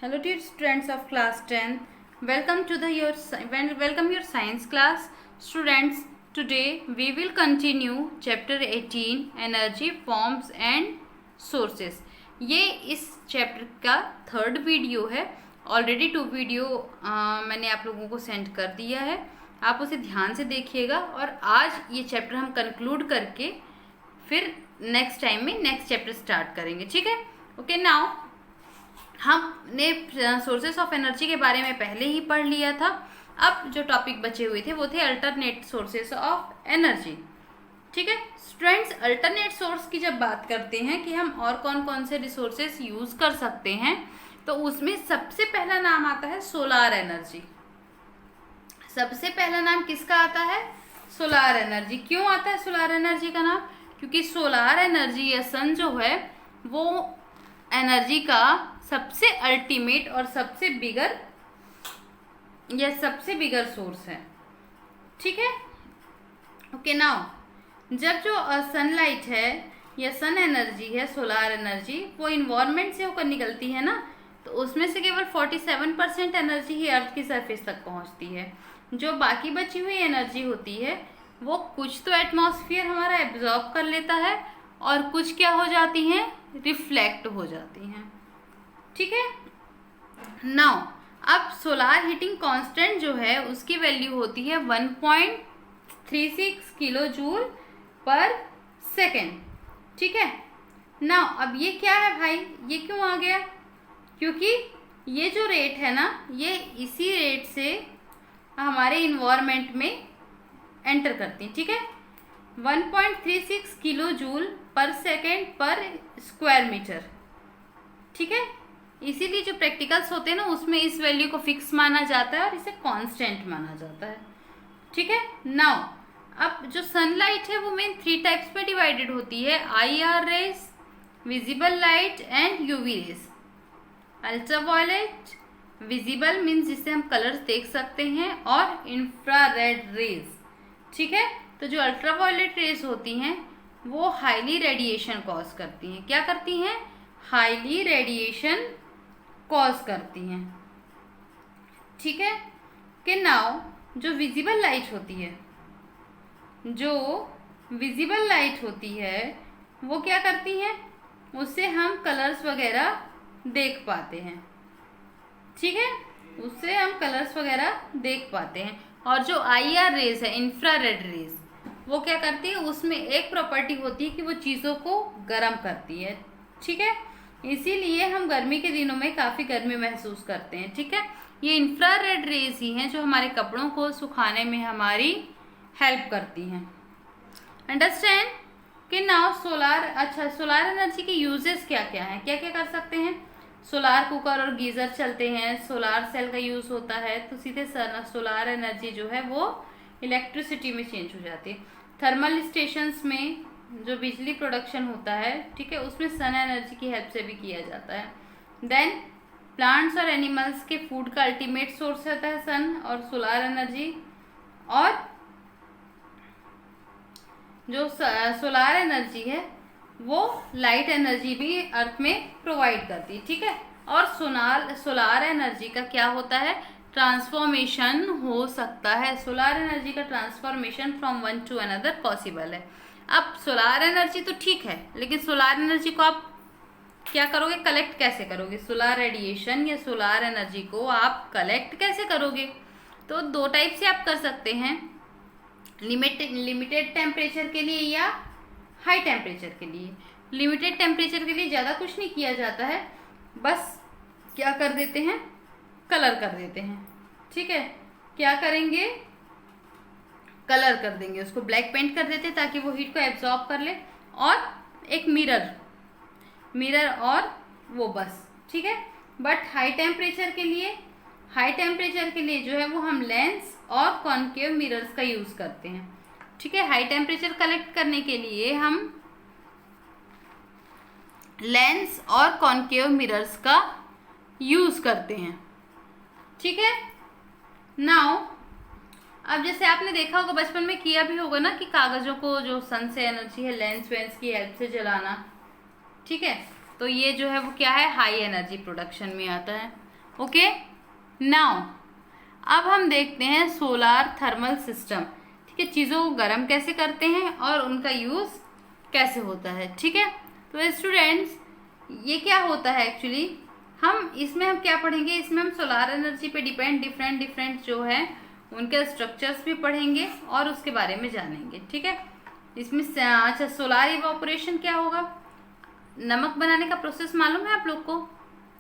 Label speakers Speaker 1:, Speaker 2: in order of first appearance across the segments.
Speaker 1: Hello dear students of class 10. Welcome to your science class. Students, today we will continue chapter 18 energy forms and sources. ये इस chapter का third video है. Already 2 video मैंने आप लोगों को send कर दिया है. आप उसे ध्यान से देखिएगा और आज ये चैप्टर हम कंक्लूड करके फिर नेक्स्ट टाइम में नेक्स्ट चैप्टर स्टार्ट करेंगे. ठीक है. ओके. नाउ हमने सोर्सेस ऑफ एनर्जी के बारे में पहले ही पढ़ लिया था. अब जो टॉपिक बचे हुए थे वो थे अल्टरनेट सोर्सेस ऑफ एनर्जी. ठीक है स्टूडेंट्स, अल्टरनेट सोर्स की जब बात करते हैं कि हम और कौन कौन से रिसोर्सेस यूज कर सकते हैं तो उसमें सबसे पहला नाम आता है सोलार एनर्जी. सबसे पहला नाम किसका आता है? Solar energy. क्यों आता है सोलार एनर्जी का नाम? क्योंकि सोलार एनर्जी या सन जो है वो एनर्जी का सबसे अल्टीमेट और सबसे बिगर सोर्स है. ठीक है. ओके. नाउ जब जो सनलाइट है या सन एनर्जी है, सोलार एनर्जी, वो इन्वायरमेंट से होकर निकलती है ना, तो उसमें से केवल 47% एनर्जी ही अर्थ की सरफेस तक पहुंचती है. जो बाकी बची हुई एनर्जी होती है वो कुछ तो एटमॉस्फेयर हमारा एब्जॉर्ब कर लेता है और कुछ क्या हो जाती हैं, रिफ्लेक्ट हो जाती हैं. ठीक है. नाउ अब सोलार हीटिंग कांस्टेंट जो है उसकी वैल्यू होती है 1.36 किलो जूल पर सेकेंड. ठीक है. नाउ अब ये क्या है भाई, ये क्यों आ गया? क्योंकि ये जो रेट है ना, ये इसी रेट से हमारे इन्वायरमेंट में एंटर करती है. ठीक है. 1.36 किलो जूल पर सेकेंड पर स्क्वायर मीटर. ठीक है. इसीलिए जो प्रैक्टिकल्स होते हैं ना उसमें इस वैल्यू को फिक्स माना जाता है और इसे कांस्टेंट माना जाता है. ठीक है. नाउ अब जो सनलाइट है वो मेन 3 टाइप्स पे डिवाइडेड होती है: IR rays, visible light and UV rays. Ultraviolet visible means जिससे हम कलर्स देख सकते हैं, और इंफ्रारेड रेज. ठीक है. तो जो अल्ट्रावायलेट रेज होती हैं वो हाईली रेडिएशन कॉज करती हैं. क्या करती हैं? हाईली रेडिएशन कॉज करती हैं. ठीक है. कि नाउ जो विजिबल लाइट होती है वो क्या करती हैं? उससे हम कलर्स वगैरह देख पाते हैं. ठीक है. उससे हम कलर्स वगैरह देख पाते हैं. और जो IR रेज है, इंफ्रारेड रेज, वो क्या करती है? उसमें एक प्रॉपर्टी होती है कि वो चीज़ों को गर्म करती है. ठीक है. इसीलिए हम गर्मी के दिनों में काफ़ी गर्मी महसूस करते हैं. ठीक है. ये इंफ्रारेड रेज ही हैं जो हमारे कपड़ों को सुखाने में हमारी हेल्प करती हैं. अंडरस्टैंड. कि नाउ सोलार एनर्जी के यूजेस क्या क्या हैं, क्या क्या कर सकते हैं? सोलार कुकर और गीज़र चलते हैं, सोलार सेल का यूज़ होता है, तो सीधे सोलार एनर्जी जो है वो इलेक्ट्रिसिटी में चेंज हो जाती है. थर्मल स्टेशंस में जो बिजली प्रोडक्शन होता है, ठीक है, उसमें सन एनर्जी की हेल्प से भी किया जाता है. देन प्लांट्स और एनिमल्स के फूड का अल्टीमेट सोर्स होता है सन और सोलार एनर्जी. और जो सोलार एनर्जी है वो लाइट एनर्जी भी अर्थ में प्रोवाइड करती है. ठीक है. और सोलार एनर्जी का क्या होता है? ट्रांसफॉर्मेशन हो सकता है. सोलार एनर्जी का transformation from one two another possible है. अब सोलार एनर्जी तो ठीक है, लेकिन सोलार एनर्जी को आप क्या करोगे? कलेक्ट कैसे करोगे? सोलार रेडिएशन या सोलार एनर्जी को आप कलेक्ट कैसे करोगे? तो 2 टाइप से आप कर सकते हैं. लिमिटेड टेम्परेचर के लिए या हाई टेम्परेचर के लिए. लिमिटेड टेम्परेचर के लिए ज़्यादा कुछ नहीं किया जाता है, बस क्या कर देते हैं? कलर कर देते हैं. ठीक है. क्या करेंगे? कलर कर देंगे, उसको ब्लैक पेंट कर देते हैं ताकि वो हीट को एब्जॉर्ब कर ले, और एक मिरर और वो बस. ठीक है. बट हाई टेम्परेचर के लिए जो है वो हम लेंस और कॉन्केव मिरर्स का यूज़ करते हैं. ठीक है. हाई टेम्परेचर कलेक्ट करने के लिए हम लेंस और कॉन्केव मिरर्स का यूज़ करते हैं. ठीक है. नाउ अब जैसे आपने देखा होगा, बचपन में किया भी होगा ना, कि कागज़ों को जो सन से एनर्जी है लेंस वेंस की हेल्प से जलाना. ठीक है. तो ये जो है वो क्या है? हाई एनर्जी प्रोडक्शन में आता है. ओके, नाउ अब हम देखते हैं सोलार थर्मल सिस्टम। ठीक है, चीज़ों को गर्म कैसे करते हैं और उनका यूज़ कैसे होता है। ठीक है, तो स्टूडेंट्स ये क्या होता है एक्चुअली, हम क्या पढ़ेंगे, इसमें हम सोलार एनर्जी पे डिपेंड डिफरेंट जो है उनके स्ट्रक्चर्स भी पढ़ेंगे और उसके बारे में जानेंगे। ठीक है, इसमें अच्छा सोलार इवापोरेशन क्या होगा, नमक बनाने का प्रोसेस मालूम है आप लोग को।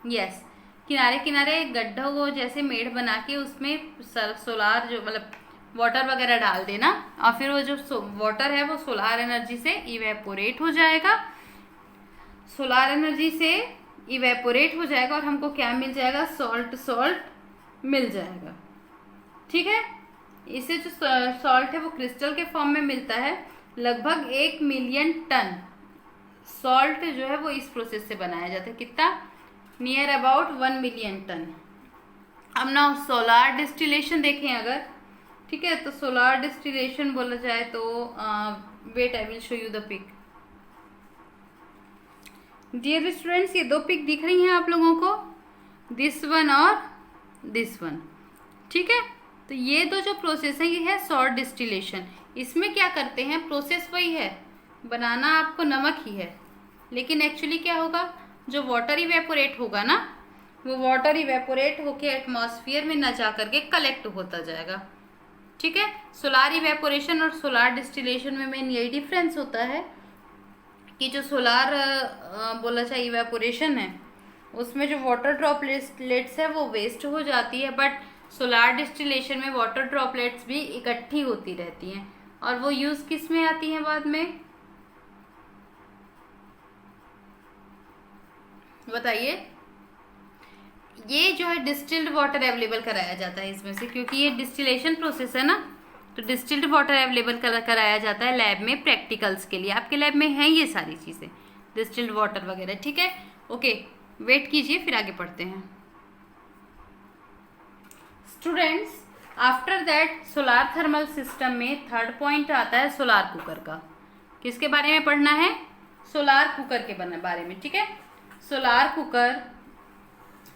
Speaker 1: यस, किनारे किनारे गड्ढों को जैसे मेढ़ बना के उसमें सोलार जो मतलब वाटर वगैरह डाल देना और फिर वो जो वाटर है वो सोलार एनर्जी से इवेपोरेट हो जाएगा, सोलार एनर्जी से इवेपोरेट हो जाएगा और हमको क्या मिल जाएगा, सॉल्ट मिल जाएगा। ठीक है, इसे जो सॉल्ट है वो क्रिस्टल के फॉर्म में मिलता है। लगभग 1 मिलियन टन सॉल्ट जो है वो इस प्रोसेस से बनाया जाता है। कितना, नियर अबाउट 1 मिलियन टन। अब ना सोलार डिस्टिलेशन देखें अगर, ठीक है, तो सोलार डिस्टिलेशन बोला जाए तो wait I will show you the pic. Dear students, ये 2 पिक दिख रही हैं आप लोगों को, दिस वन और दिस वन। ठीक है, तो ये दो जो प्रोसेस है ये है सॉल्ट डिस्टिलेशन। इसमें क्या करते हैं, प्रोसेस वही है, बनाना आपको नमक ही है, लेकिन एक्चुअली क्या होगा, जो वाटर इवेपोरेट होगा ना, वो वाटर इवेपोरेट होके एटमॉस्फेयर में ना जा करके कलेक्ट होता जाएगा। ठीक है, सोलार इवेपोरेशन और सोलार डिस्टिलेशन में मेन यही डिफरेंस होता है कि जो सोलार बोला जाए इवेपोरेशन है उसमें जो वाटर ड्रॉपलेट्स है वो वेस्ट हो जाती है, बट सोलार डिस्टिलेशन में वाटर ड्रॉपलेट्स भी इकट्ठी होती रहती हैं और वो यूज किस में आती हैं बाद में, बताइए। ये जो है डिस्टिल्ड वाटर अवेलेबल कराया जाता है इसमें से, क्योंकि ये डिस्टिलेशन प्रोसेस है ना, तो डिस्टिल्ड वाटर अवेलेबल कराया जाता है लैब में प्रैक्टिकल्स के लिए। आपके लैब में हैं ये सारी चीज़ें, डिस्टिल्ड वाटर वगैरह। ठीक है, ओके, वेट कीजिए फिर आगे पढ़ते हैं। Students, after that solar thermal system में थर्ड पॉइंट आता है सोलार कुकर का। किसके बारे में पढ़ना है, सोलार कुकर के बारे में। ठीक है, सोलार कुकर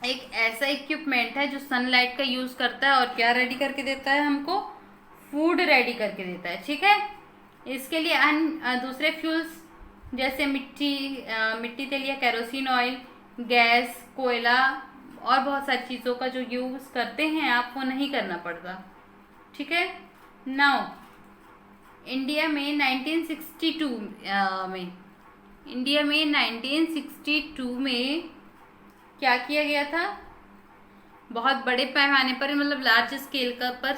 Speaker 1: एक ऐसा इक्विपमेंट है जो सनलाइट का यूज करता है और क्या रेडी करके देता है हमको, फूड रेडी करके देता है। ठीक है, इसके लिए दूसरे फ्यूल्स जैसे मिट्टी तेल या केरोसिन ऑयल, गैस, कोयला और बहुत सारी चीज़ों का जो यूज करते हैं आप, वो नहीं करना पड़ता। ठीक है, नाउ इंडिया में 1962 में क्या किया गया था, बहुत बड़े पैमाने पर मतलब लार्ज स्केल पर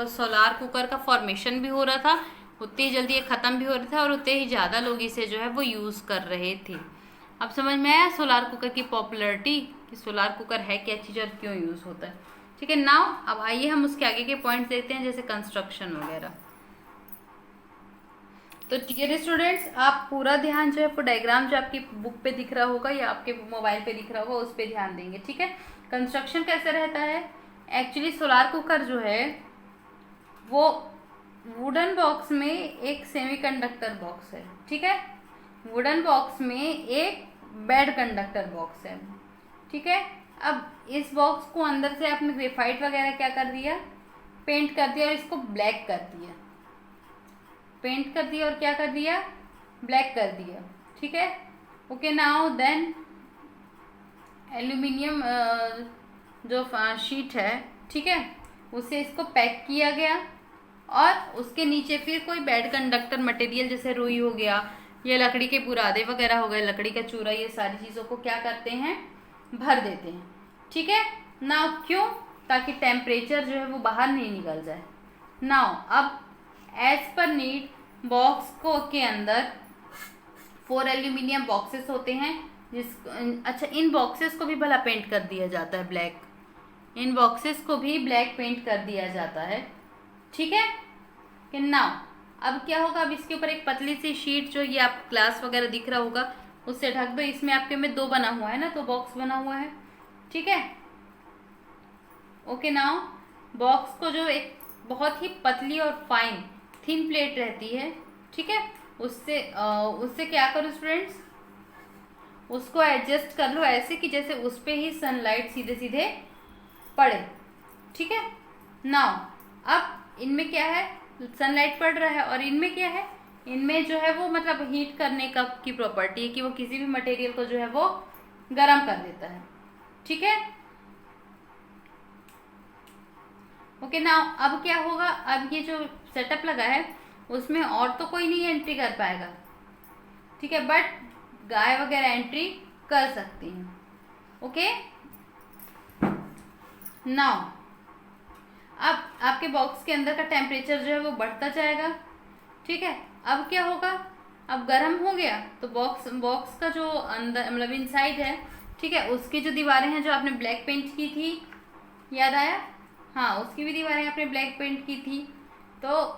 Speaker 1: सोलार कुकर का फॉर्मेशन भी हो रहा था। उतनी ही जल्दी ये ख़त्म भी हो रहा था और उतने ही ज़्यादा लोग इसे जो है वो यूज़ कर रहे थे। अब समझ में आया सोलार कुकर की पॉपुलैरिटी, कि सोलार कुकर है क्या चीज़ और क्यों यूज़ होता है। ठीक है, नाउ अब आइए हम उसके आगे के पॉइंट्स देखते हैं, जैसे कंस्ट्रक्शन वगैरह। तो डियर स्टूडेंट्स, आप पूरा ध्यान जो है वो डायग्राम जो आपकी बुक पे दिख रहा होगा या आपके मोबाइल पे दिख रहा होगा उस पर ध्यान देंगे। ठीक है, कंस्ट्रक्शन कैसे रहता है, एक्चुअली सोलार कुकर जो है वो वुडन बॉक्स में एक सेमीकंडक्टर बॉक्स है। ठीक है, वुडन बॉक्स में एक बेड कंडक्टर बॉक्स है। ठीक है, अब इस बॉक्स को अंदर से आपने ग्रेफाइट वगैरह क्या कर दिया, पेंट कर दिया और इसको ब्लैक कर दिया, पेंट कर दिया और क्या कर दिया, ब्लैक कर दिया। ठीक है, ओके, नाउ देन एल्यूमिनियम जो शीट है, ठीक है, उससे इसको पैक किया गया और उसके नीचे फिर कोई बेड कंडक्टर मटेरियल जैसे रुई हो गया या लकड़ी के बुरादे वगैरह हो गए, लकड़ी का चूरा, ये सारी चीज़ों को क्या करते हैं, भर देते हैं। ठीक है, नाउ क्यों, ताकि टेम्परेचर जो है वो बाहर नहीं निकल जाए। नाउ अब एज पर नीड बॉक्स को के अंदर 4 एल्यूमिनियम बॉक्सेस होते हैं, अच्छा इन बॉक्सेस को भी भला पेंट कर दिया जाता है ब्लैक, इन बॉक्सेस को भी ब्लैक पेंट कर दिया जाता है। ठीक है, कि नाउ अब क्या होगा, अब इसके ऊपर एक पतली सी शीट जो ये आप ग्लास वगैरह दिख रहा होगा उससे ढक दो। इसमें आपके में 2 बना हुआ है ना, तो बॉक्स बना हुआ है। ठीक है, ओके, नाउ बॉक्स को जो एक बहुत ही पतली और फाइन थिन प्लेट रहती है, ठीक है, उससे क्या करो स्टूडेंट्स, उसको एडजस्ट कर लो ऐसे कि जैसे उस पे ही सनलाइट सीधे सीधे पड़े। ठीक है। नाउ अब इनमें क्या है, सनलाइट पड़ रहा है और इनमें क्या है, इनमें जो है वो मतलब हीट करने का की प्रॉपर्टी है कि वो किसी भी मटेरियल को जो है वो गर्म कर देता है। ठीक है। ओके नाउ अब क्या होगा, अब ये जो सेटअप लगा है उसमें और तो कोई नहीं एंट्री कर पाएगा। ठीक है, बट गाय वगैरह एंट्री कर सकती हैं। ओके नाउ अब आपके बॉक्स के अंदर का टेम्परेचर जो है वो बढ़ता जाएगा। ठीक है, अब क्या होगा, अब गर्म हो गया तो बॉक्स का जो अंदर मतलब इनसाइड है, ठीक है, उसकी जो दीवारें हैं जो आपने ब्लैक पेंट की थी, याद आया, हाँ उसकी भी दीवारें आपने ब्लैक पेंट की थी, तो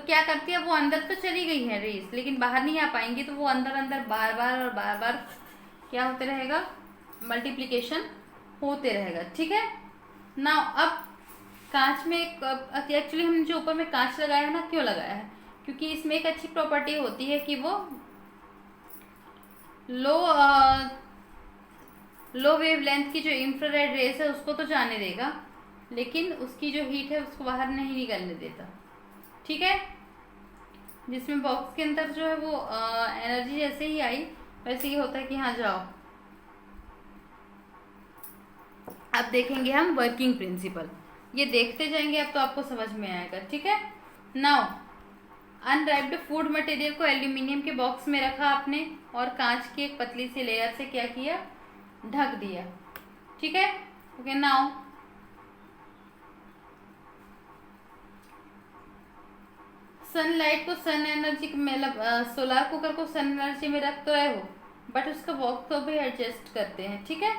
Speaker 1: क्या करती है, वो अंदर तो चली गई है रेस, लेकिन बाहर नहीं आ पाएंगी, तो वो अंदर अंदर बार बार और बार बार क्या होते रहेगा, मल्टीप्लिकेशन होते रहेगा। ठीक है ना। अब कांच में एक्चुअली हम जो ऊपर में कांच लगाया है ना, क्यों लगाया है, क्योंकि इसमें एक अच्छी प्रॉपर्टी होती है कि वो लो वेवलेंथ की जो इंफ्रारेड रेस है उसको तो जाने देगा, लेकिन उसकी जो हीट है उसको बाहर नहीं निकलने देता। ठीक है, जिसमें बॉक्स के अंदर जो है वो एनर्जी जैसे ही आई वैसे ही होता है कि हाँ जाओ। अब देखेंगे हम वर्किंग प्रिंसिपल, ये देखते जाएंगे अब तो आपको समझ में आएगा। ठीक है। नाउ अनरैप्ड फूड मटेरियल को एल्यूमिनियम के बॉक्स में रखा आपने और कांच की एक पतली सी लेयर से क्या किया, ढक दिया। ठीक है। ओके नाउ सनलाइट को सन एनर्जी मतलब सोलार कुकर को सन एनर्जी में रख तो रहे हो, बट उसका बॉक्स को भी एडजस्ट करते हैं। ठीक है,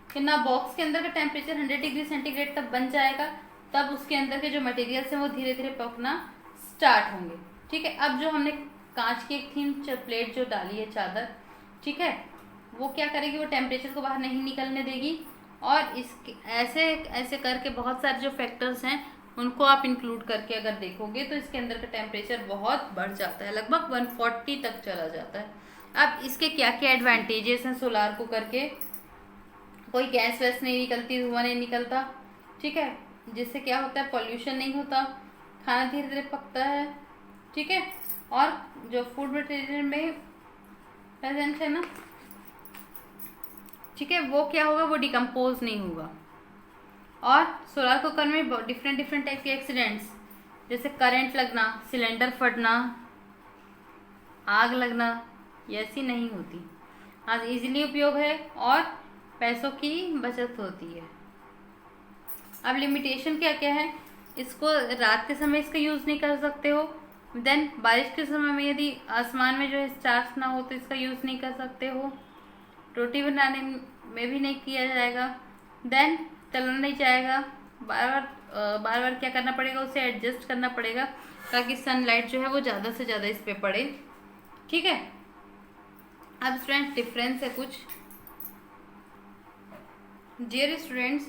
Speaker 1: कि ना बॉक्स के अंदर का टेम्परेचर 100 डिग्री सेंटीग्रेड तक बन जाएगा, तब उसके अंदर के जो मटेरियल्स हैं वो धीरे धीरे पकना स्टार्ट होंगे। ठीक है, अब जो हमने कांच की एक थीन प्लेट जो डाली है चादर, ठीक है, वो क्या करेगी, वो टेम्परेचर को बाहर नहीं निकलने देगी, और इसके ऐसे ऐसे करके बहुत सारे जो फैक्टर्स हैं उनको आप इंक्लूड करके अगर देखोगे तो इसके अंदर का टेम्परेचर बहुत बढ़ जाता है, लगभग 140 तक चला जाता है। अब इसके क्या क्या एडवांटेजेस हैं सोलार कुकर के, कोई गैस वैस नहीं निकलती, धुआं नहीं निकलता। ठीक है, जिससे क्या होता है, पॉल्यूशन नहीं होता, खाना धीरे धीरे पकता है। ठीक है, और जो फूड मटेरियल में प्रेजेंट है ना, ठीक है, वो क्या होगा, वो डिकम्पोज नहीं होगा। और सोलार कुकर में डिफरेंट डिफरेंट टाइप के एक्सीडेंट्स, जैसे करंट लगना, सिलेंडर फटना, आग लगना, ये ऐसी नहीं होती। आज इजीली उपयोग है और पैसों की बचत होती है। अब लिमिटेशन क्या क्या है, इसको रात के समय इसका यूज़ नहीं कर सकते हो, देन बारिश के समय में यदि आसमान में जो है स्टार्स ना हो तो इसका यूज़ नहीं कर सकते हो, रोटी बनाने में भी नहीं किया जाएगा, देन चलना नहीं जाएगा, बार बार क्या करना पड़ेगा, उसे एडजस्ट करना पड़ेगा ताकि सनलाइट जो है वो ज़्यादा से ज़्यादा इस पे पड़े। ठीक है, अब स्टूडेंट्स डिफरेंस है कुछ। डियर स्टूडेंट्स,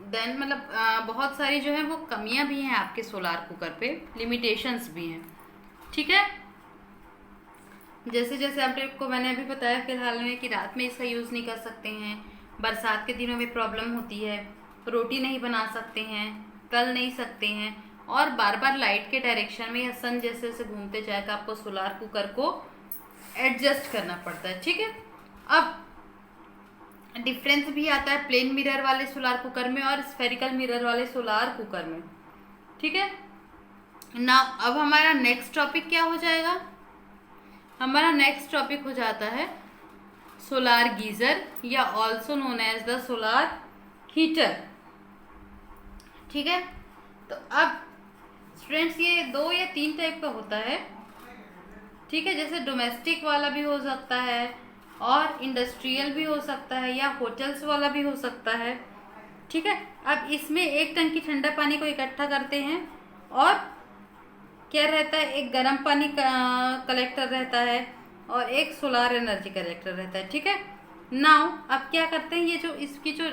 Speaker 1: देन मतलब बहुत सारी जो है वो कमियां भी हैं आपके सोलार कुकर पे, लिमिटेशंस भी हैं। ठीक है, जैसे जैसे आपको मैंने अभी बताया फिलहाल में कि रात में इसका यूज़ नहीं कर सकते हैं, बरसात के दिनों में प्रॉब्लम होती है, रोटी नहीं बना सकते हैं, तल नहीं सकते हैं, और बार बार लाइट के डायरेक्शन में या सन जैसे जैसे घूमते जाएगा आपको सोलार कुकर को एडजस्ट करना पड़ता है। ठीक है, अब डिफरेंस भी आता है प्लेन मिरर वाले सोलार कुकर में और स्फेरिकल मिरर वाले सोलार कुकर में। ठीक है ना। अब हमारा नेक्स्ट टॉपिक क्या हो जाएगा, हमारा नेक्स्ट टॉपिक हो जाता है सोलार गीजर या also known as the solar heater. ठीक है, तो अब स्टूडेंट्स ये 2 या 3 टाइप का होता है। ठीक है, जैसे डोमेस्टिक वाला भी हो सकता है और इंडस्ट्रियल भी हो सकता है या होटल्स वाला भी हो सकता है। ठीक है, अब इसमें एक टंकी ठंडा पानी को इकट्ठा करते हैं और क्या रहता है, एक गर्म पानी का कलेक्टर रहता है और एक सोलार एनर्जी कलेक्टर रहता है। ठीक है, नाउ अब क्या करते हैं, ये जो इसकी जो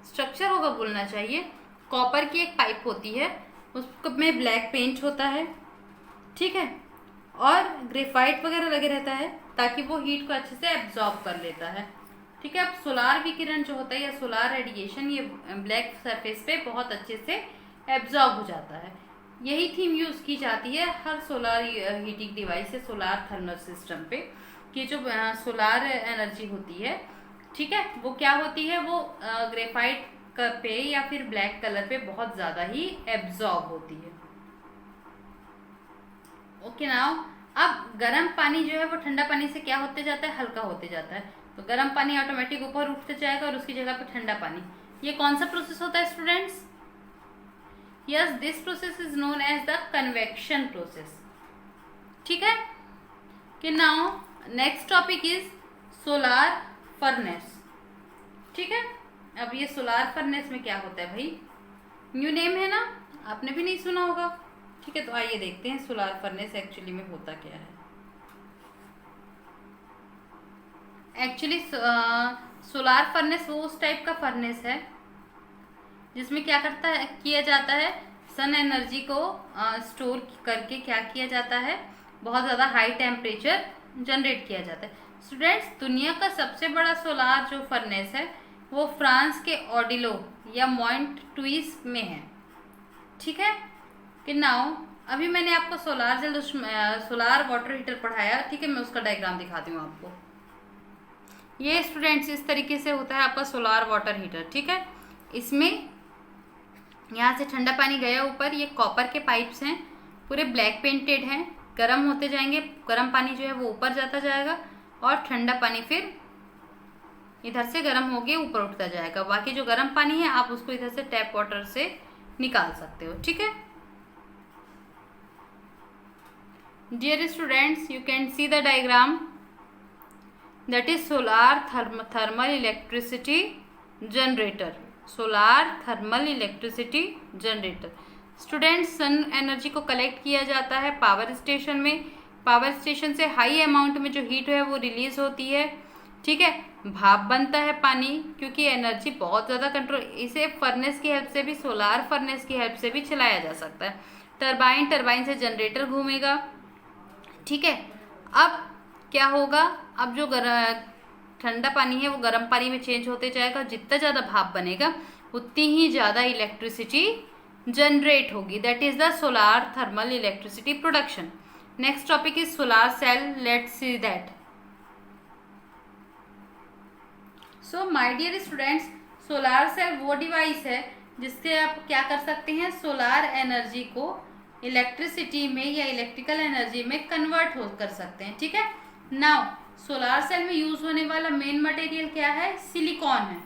Speaker 1: स्ट्रक्चर होगा बोलना चाहिए, कॉपर की एक पाइप होती है, उसमें ब्लैक पेंट होता है। ठीक है, और ग्रेफाइट वगैरह लगे रहता है ताकि वो हीट को अच्छे से एब्जॉर्ब कर लेता है। ठीक है, अब सोलार विकिरण जो होता है या सोलार रेडिएशन ये ब्लैक सरफेस पे बहुत अच्छे से एब्जॉर्ब हो जाता है। यही थीम यूज़ की जाती है हर सोलार हीटिंग डिवाइस है सोलार थर्मल सिस्टम पे, कि जो सोलार एनर्जी होती है, ठीक है, वो क्या होती है, वो ग्रेफाइट पे या फिर ब्लैक कलर पे बहुत ज़्यादा ही एब्जॉर्ब होती है। ओके नाउ, अब गर्म पानी जो है वो ठंडा पानी से क्या होते जाता है, हल्का होते जाता है। तो गर्म पानी ऑटोमेटिक ऊपर उठते जाएगा और उसकी जगह पे ठंडा पानी। ये कौन सा प्रोसेस होता है students? Yes, this process is known as the convection process. ठीक है, कि now next topic is solar furnace. ठीक है, अब ये सोलार फर्नेस में क्या होता है भाई, न्यू नेम है ना, आपने भी नहीं सुना होगा। ठीक है, तो आइए देखते हैं सोलार फर्नेस एक्चुअली में होता क्या है। एक्चुअली सोलार फर्नेस वो उस टाइप का फर्नेस है जिसमें क्या करता है, किया जाता है, सन एनर्जी को स्टोर करके क्या किया जाता है, बहुत ज़्यादा हाई टेम्परेचर जनरेट किया जाता है। स्टूडेंट्स, दुनिया का सबसे बड़ा सोलार जो फर्नेस है वो फ्रांस के ऑडिलो या मॉइंट ट्वीस में है। ठीक है, कि नाउ अभी मैंने आपको सोलार वाटर हीटर पढ़ाया। ठीक है, मैं उसका डायग्राम दिखाती हूँ आपको। ये स्टूडेंट्स इस तरीके से होता है आपका सोलार वाटर हीटर। ठीक है, इसमें यहाँ से ठंडा पानी गया ऊपर, ये कॉपर के पाइप्स हैं, पूरे ब्लैक पेंटेड हैं, गर्म होते जाएंगे, गर्म पानी जो है वो ऊपर जाता जाएगा और ठंडा पानी फिर इधर से गर्म होके ऊपर उठता जाएगा। बाकी जो गर्म पानी है आप उसको इधर से टैप वाटर से निकाल सकते हो। ठीक है, dear students, you can see the diagram, that is solar thermal electricity generator. Solar thermal electricity generator. Students, sun energy को कलेक्ट किया जाता है पावर स्टेशन में। पावर स्टेशन से हाई अमाउंट में जो हीट है वो रिलीज होती है। ठीक है, भाप बनता है पानी, क्योंकि एनर्जी बहुत ज़्यादा कंट्रोल, इसे फर्नेस की हेल्प से भी, सोलार फर्नेस की हेल्प से भी चलाया जा सकता है। टरबाइन से जनरेटर घूमेगा। ठीक है, अब क्या होगा, अब जो ठंडा पानी है वो गर्म पानी में चेंज होते जाएगा। जितना ज़्यादा भाप बनेगा उतनी ही ज़्यादा इलेक्ट्रिसिटी जनरेट होगी। That is the solar thermal electricity production. Next topic is solar cell. Let's see that. So my dear students, solar cell वो डिवाइस है जिससे आप क्या कर सकते हैं, सोलार एनर्जी को इलेक्ट्रिसिटी में या इलेक्ट्रिकल एनर्जी में कन्वर्ट कर सकते हैं। ठीक है, नाउ सोलार सेल में यूज होने वाला मेन मटेरियल क्या है, सिलिकॉन है।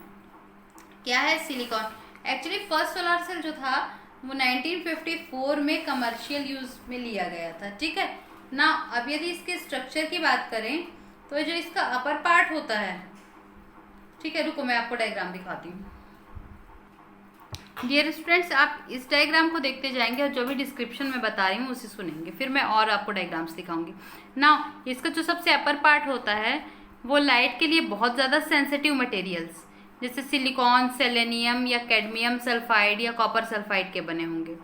Speaker 1: क्या है, silicon. Actually first solar cell जो था वो 1954 में कमर्शियल यूज में लिया गया था। ठीक है ना, अब यदि इसके स्ट्रक्चर की बात करें तो जो इसका अपर पार्ट होता है, ठीक है, रुको मैं आपको डायग्राम दिखाती हूँ। डियर स्टूडेंट्स, आप इस डायग्राम को देखते जाएंगे और जो भी डिस्क्रिप्शन में बता रही हूँ उसे सुनेंगे, फिर मैं और आपको डायग्राम्स दिखाऊंगी ना। इसका जो सबसे अपर पार्ट होता है वो लाइट के लिए बहुत ज़्यादा सेंसिटिव मटेरियल्स जैसे सिलिकॉन, सेलेनियम या कैडमियम सल्फाइड या कॉपर सल्फाइड के बने होंगे।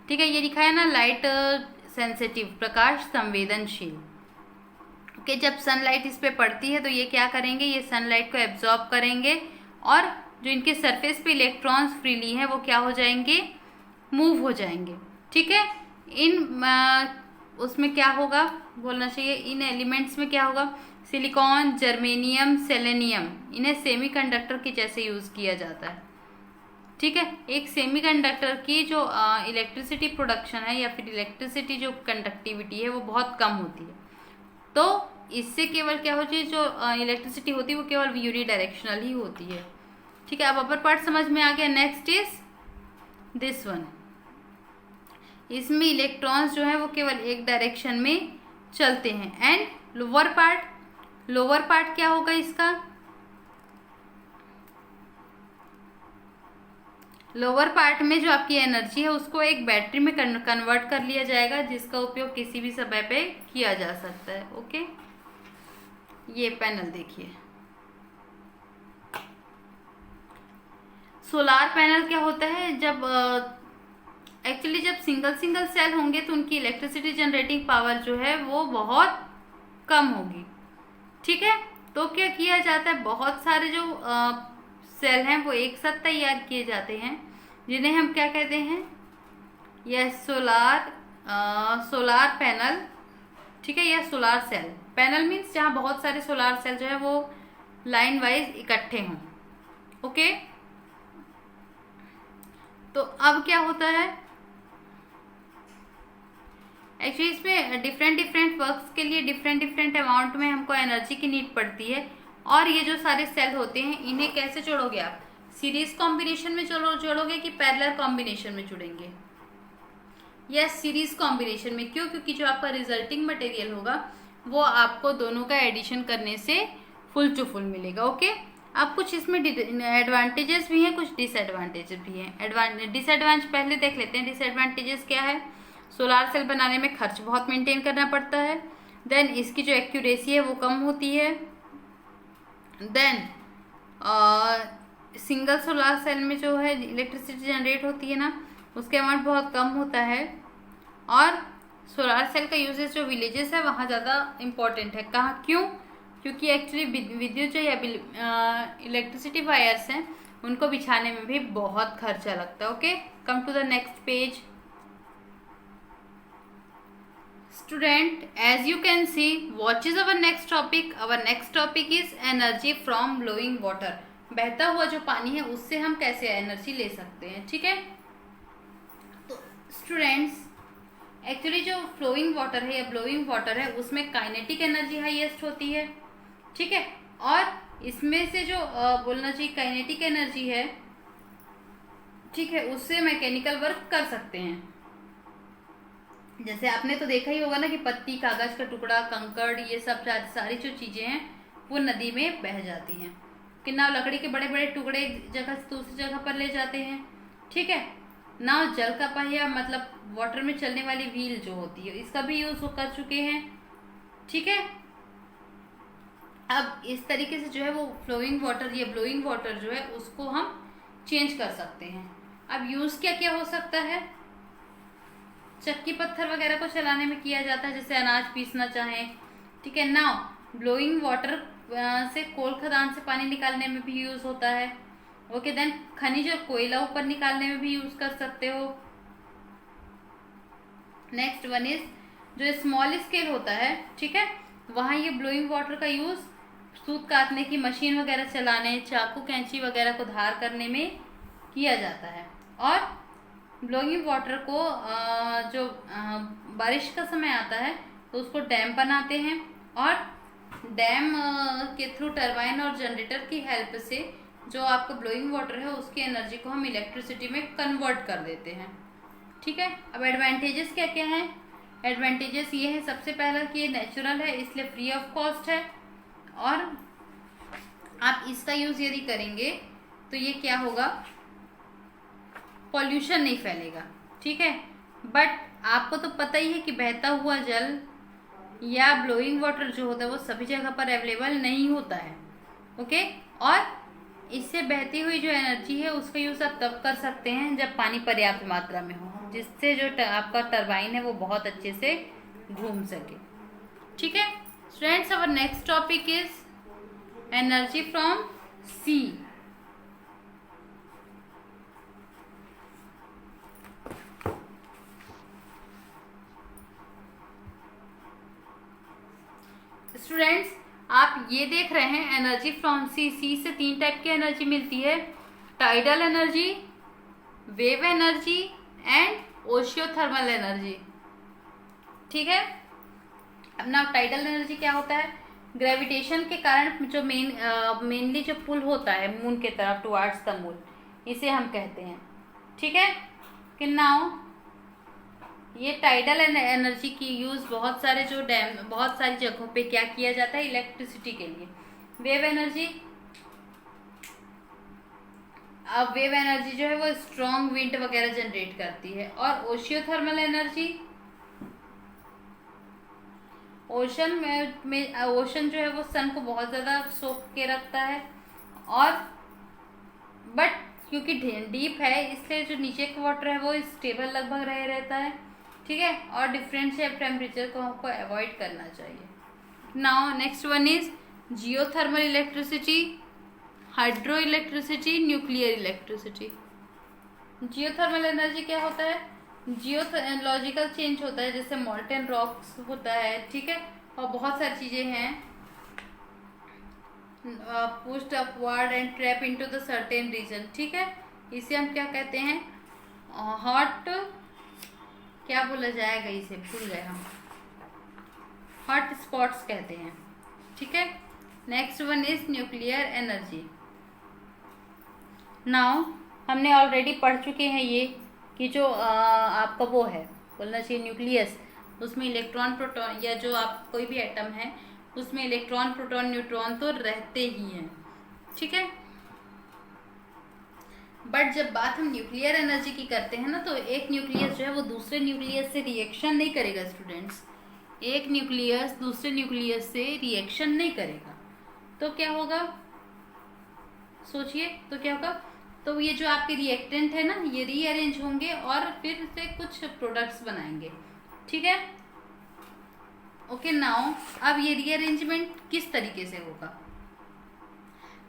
Speaker 1: ठीक है, ये लिखा है ना, लाइट सेंसिटिव, प्रकाश संवेदनशील। ओके, जब सनलाइट इस पे पड़ती है तो ये क्या करेंगे, ये सनलाइट को एब्जॉर्ब करेंगे और जो इनके सरफेस पे इलेक्ट्रॉन्स फ्रीली हैं वो क्या हो जाएंगे, मूव हो जाएंगे। ठीक है, उसमें क्या होगा बोलना चाहिए, इन एलिमेंट्स में क्या होगा, सिलिकॉन, जर्मेनियम, सेलेनियम, इन्हें सेमीकंडक्टर के जैसे यूज़ किया जाता है। ठीक है, एक सेमीकंडक्टर की जो इलेक्ट्रिसिटी प्रोडक्शन है या फिर इलेक्ट्रिसिटी जो कंडक्टिविटी है वो बहुत कम होती है, तो इससे केवल क्या होती है, जो इलेक्ट्रिसिटी होती है वो केवल यूनिडायरेक्शनल ही होती है। ठीक है, अब अपर पार्ट समझ में आ गया। Next is this one. इसमें इलेक्ट्रॉन्स जो है वो केवल एक डायरेक्शन में चलते हैं। एंड लोअर पार्ट क्या होगा इसका, लोअर पार्ट में जो आपकी एनर्जी है उसको एक बैटरी में कन्वर्ट कर लिया जाएगा, जिसका उपयोग किसी भी समय पे किया जा सकता है। ओके, ये पैनल देखिए, सोलार पैनल क्या होता है, जब एक्चुअली जब सिंगल सिंगल सेल होंगे तो उनकी इलेक्ट्रिसिटी जनरेटिंग पावर जो है वो बहुत कम होगी। ठीक है, तो क्या किया जाता है, बहुत सारे जो सेल हैं वो एक साथ तैयार किए जाते हैं, जिन्हें हम क्या कहते हैं, यह सोलार पैनल। ठीक है, यह सोलार सेल। पैनल मीन्स जहाँ बहुत सारे सोलार सेल जो है वो लाइन वाइज इकट्ठे हों। ओके, तो अब क्या होता है, एक्चुअली इसमें डिफरेंट डिफरेंट वर्क्स के लिए डिफरेंट डिफरेंट अमाउंट में हमको एनर्जी की नीड पड़ती है। और ये जो सारे सेल होते हैं इन्हें कैसे जोड़ोगे आप, सीरीज कॉम्बिनेशन में जोड़ोगे कि पैरेलल कॉम्बिनेशन में जुड़ेंगे? यस, सीरीज कॉम्बिनेशन में। क्यों? क्योंकि जो आपका रिजल्टिंग मटेरियल होगा वो आपको दोनों का एडिशन करने से फुल टू फुल मिलेगा। ओके, अब कुछ इसमें एडवांटेजेस भी हैं, कुछ डिसएडवांटेजेस भी हैं। डिसएडवांटेज पहले देख लेते हैं। डिसएडवांटेजेस क्या है, सोलार सेल बनाने में खर्च बहुत मेंटेन करना पड़ता है। देन इसकी जो एक्यूरेसी है वो कम होती है। देन सिंगल सोलार सेल में जो है इलेक्ट्रिसिटी जनरेट होती है ना, उसके अमाउंट बहुत कम होता है। और सोलार सेल का यूजेस जो विलेजेस है वहाँ ज़्यादा इम्पोर्टेंट है। कहाँ, क्यों? क्योंकि एक्चुअली विद्युत जो या इलेक्ट्रिसिटी वायर्स हैं उनको बिछाने में भी बहुत खर्चा लगता है। Okay, come to the next page. Student, as you can see, what is our next topic? Our next topic is energy from flowing water. बहता हुआ जो पानी है उससे हम कैसे एनर्जी ले सकते हैं। ठीक है, तो स्टूडेंट्स एक्चुअली जो फ्लोइंग वाटर है या ब्लोइंग वाटर है उसमें काइनेटिक एनर्जी हाईएस्ट होती है। ठीक है, और इसमें से जो बोलना चाहिए काइनेटिक एनर्जी है, ठीक है, उससे मैकेनिकल वर्क कर सकते हैं। जैसे आपने तो देखा ही होगा ना कि पत्ती, कागज का टुकड़ा, कंकड़, ये सब सारी जो चीजें हैं वो नदी में बह जाती हैं। कि नाव लकड़ी के बड़े बड़े टुकड़े एक जगह से दूसरी जगह पर ले जाते हैं। ठीक है, नाव जल का पहिया मतलब वाटर में चलने वाली व्हील जो होती है इसका भी यूज कर चुके हैं। ठीक है, अब इस तरीके से जो है वो फ्लोइंग वाटर या ब्लोइंग वाटर जो है उसको हम चेंज कर सकते हैं। अब यूज क्या क्या हो सकता है, चक्की पत्थर वगैरह को चलाने में किया जाता है, जैसे अनाज पीसना चाहें। ठीक है, नाउ ब्लोइंग वाटर से कोल खदान से पानी निकालने में भी यूज होता है। ओके, देन खनिज और कोयला ऊपर निकालने में भी यूज कर सकते हो। नेक्स्ट वन इज जो स्मॉल स्केल होता है, ठीक है, वहाँ ये ब्लोइंग वाटर का यूज सूत काटने की मशीन वगैरह चलाने, चाकू कैंची वगैरह को धार करने में किया जाता है। और ब्लोइंग वाटर को जो बारिश का समय आता है तो उसको डैम बनाते हैं और डैम के थ्रू टरबाइन और जनरेटर की हेल्प से जो आपका ब्लोइंग वाटर है उसकी एनर्जी को हम इलेक्ट्रिसिटी में कन्वर्ट कर देते हैं। ठीक है, अब एडवांटेजेस क्या क्या हैं? एडवांटेजेस ये है, सबसे पहला कि ये नेचुरल है इसलिए फ्री ऑफ कॉस्ट है। और आप इसका यूज यदि करेंगे तो ये क्या होगा, पॉल्यूशन नहीं फैलेगा। ठीक है, बट आपको तो पता ही है कि बहता हुआ जल या ब्लोइंग वाटर जो होता है वो सभी जगह पर अवेलेबल नहीं होता है। ओके, और इससे बहती हुई जो एनर्जी है उसका यूज आप तब कर सकते हैं जब पानी पर्याप्त मात्रा में हो, जिससे जो आपका टरबाइन है वो बहुत अच्छे से घूम सके। ठीक है students, our next topic is energy from sea. Students, आप ये देख रहे हैं एनर्जी फ्रॉम सी। सी से 3 टाइप की एनर्जी मिलती है, tidal energy, wave energy and ocean thermal energy. ठीक है, अब ना टाइडल एनर्जी क्या होता है, ग्रेविटेशन के कारण जो मेनली जो पुल होता है मून के तरफ टुवार्ड्स द मून, इसे हम कहते हैं। ठीक है, कि नाउ ये टाइडल एनर्जी की यूज बहुत सारे जो डैम, बहुत सारी जगहों पे क्या किया जाता है इलेक्ट्रिसिटी के लिए। वेव एनर्जी, अब वेव एनर्जी जो है वो स्ट्रॉन्ग विंड वगैरह जनरेट करती है। और ओशियोथर्मल एनर्जी, ओशन जो है वो सन को बहुत ज्यादा सोख के रखता है। और बट क्योंकि डीप है इसलिए जो नीचे का वाटर है वो स्टेबल लगभग रहे रहता है, ठीक है, और डिफरेंशियल टेम्परेचर को हमको अवॉइड करना चाहिए। Now next one is geothermal electricity, hydro electricity, nuclear electricity. Geothermal energy क्या होता है? जियोलॉजिकल चेंज होता है, जैसे मॉल्टेन रॉक्स होता है, ठीक है, और बहुत सारी चीज़ें हैं, pushed upward and trap into the certain region, ठीक है, इसे हम क्या कहते हैं? हॉट, क्या बोला जाएगा इसे, भूल गए हम, हॉट स्पॉट्स कहते हैं, ठीक है। Next one is nuclear energy. Now हमने ऑलरेडी पढ़ चुके हैं ये कि जो आपका वो है, बोलना चाहिए न्यूक्लियस, उसमें इलेक्ट्रॉन प्रोटॉन, या जो आप कोई भी एटम है उसमें इलेक्ट्रॉन प्रोटॉन न्यूट्रॉन तो रहते ही हैं, ठीक है। बट जब बात हम न्यूक्लियर एनर्जी की करते हैं ना, तो एक न्यूक्लियस जो है वो दूसरे न्यूक्लियस से रिएक्शन नहीं करेगा स्टूडेंट्स, एक न्यूक्लियस दूसरे न्यूक्लियस से रिएक्शन नहीं करेगा, तो क्या होगा, सोचिए, तो क्या होगा? तो ये जो आपके रिएक्टेंट है ना, ये रीअरेंज होंगे और फिर से कुछ प्रोडक्ट्स बनाएंगे, ठीक है। ओके, नाउ अब ये रीअरेंजमेंट किस तरीके से होगा?